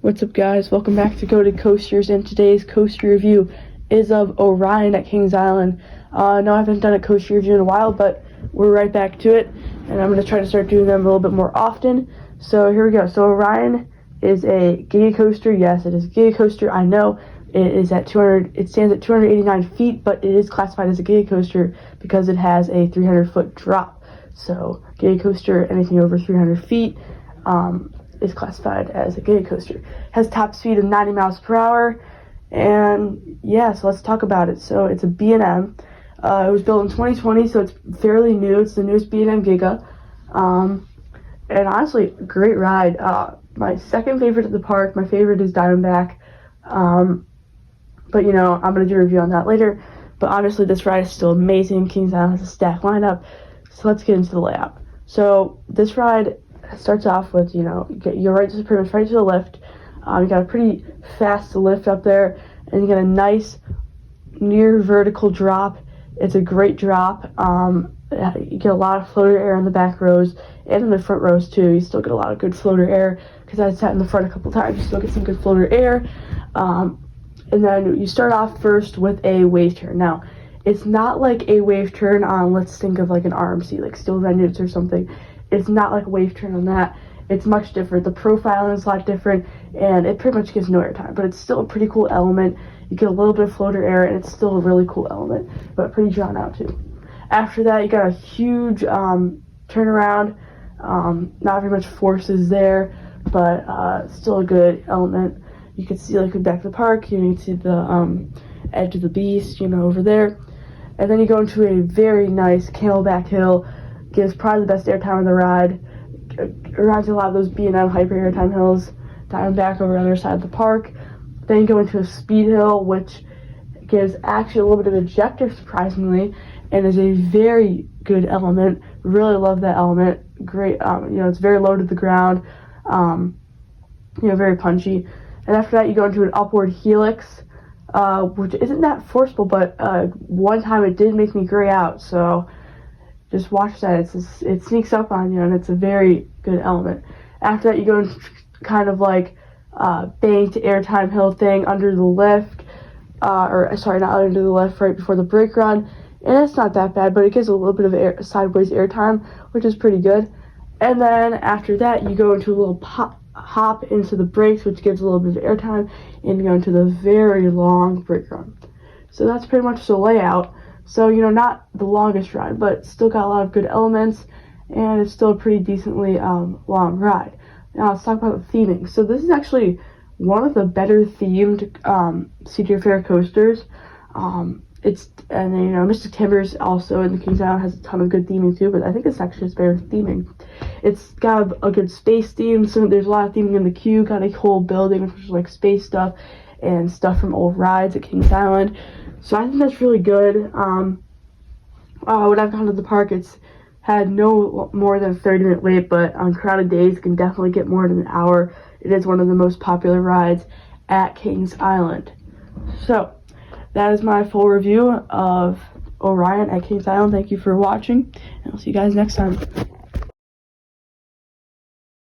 What's up, guys? Welcome back to Go to Coasters, and today's coaster review is of Orion at Kings Island. No, I haven't done a coaster review in a while, but we're right back to it, and I'm going to try to start doing them a little bit more often. So here we go. So Orion is a Giga coaster. Yes, it is a Giga coaster. I know it is at 200. It stands at 289 feet, but it is classified as a Giga coaster because it has a 300-foot drop. So Giga coaster, anything over 300 feet. Is classified as a Giga coaster. Has top speed of 90 miles per hour, and yeah, so let's talk about it. So it's a B&M. It was built in 2020, so it's fairly new. It's the newest B&M Giga, and honestly, great ride. My second favorite at the park. My favorite is Diamondback, but you know, I'm gonna do a review on that later. But obviously, this ride is still amazing. Kings Island has a stacked lineup, so let's get into the layout. So this ride starts off with, you know, you're pretty much right to the lift. You got a pretty fast lift up there, and you get a nice near vertical drop. It's a great drop. You get a lot of floater air in the back rows and in the front rows too. You still get a lot of good floater air because I sat in the front a couple times. You still get some good floater air. And then you start off first with a wave turn. Now, it's not like a wave turn on, let's think of like an RMC, like Steel Vengeance or something. It's not like a wave turn on that. It's much different. The profiling is a lot different, and it pretty much gives no airtime, but it's still a pretty cool element. You get a little bit of floater air, and it's still a really cool element, but pretty drawn out too. After that, you got a huge turnaround. Not very much force is there, but still a good element. You can see like back to the park. You can see the edge of the beast, you know, over there. And then you go into a very nice Camelback hill. Gives probably the best airtime on the ride. It reminds me a lot of those B&M hyper airtime hills. Diamondback over on the other side of the park. Then you go into a speed hill, which gives actually a little bit of ejector, surprisingly, and is a very good element. Really love that element. Great, you know, it's very low to the ground. You know, very punchy. And after that, you go into an upward helix, which isn't that forceful, but one time it did make me gray out, so just watch that. It sneaks up on you, and it's a very good element. After that, you go into kind of like banked airtime hill thing under the lift, or sorry, not under the lift, right before the brake run. And it's not that bad, but it gives a little bit of sideways airtime, which is pretty good. And then after that, you go into a little hop into the brakes, which gives a little bit of airtime, and you go into the very long brake run. So that's pretty much the layout. So, you know, not the longest ride, but still got a lot of good elements, and it's still a pretty decently long ride. Now, let's talk about the theming. So this is actually one of the better themed CJ Fair coasters. And then, you know, Mystic Timbers also in the Kings Island has a ton of good theming too, but I think it's actually its better theming. It's got a good space theme, so there's a lot of theming in the queue. Got a whole building which is like space stuff and stuff from old rides at Kings Island. So I think that's really good. When I've gone to the park, it's had no more than a 30-minute wait, but on crowded days, it can definitely get more than an hour. It is one of the most popular rides at Kings Island. So that is my full review of Orion at Kings Island. Thank you for watching, and I'll see you guys next time.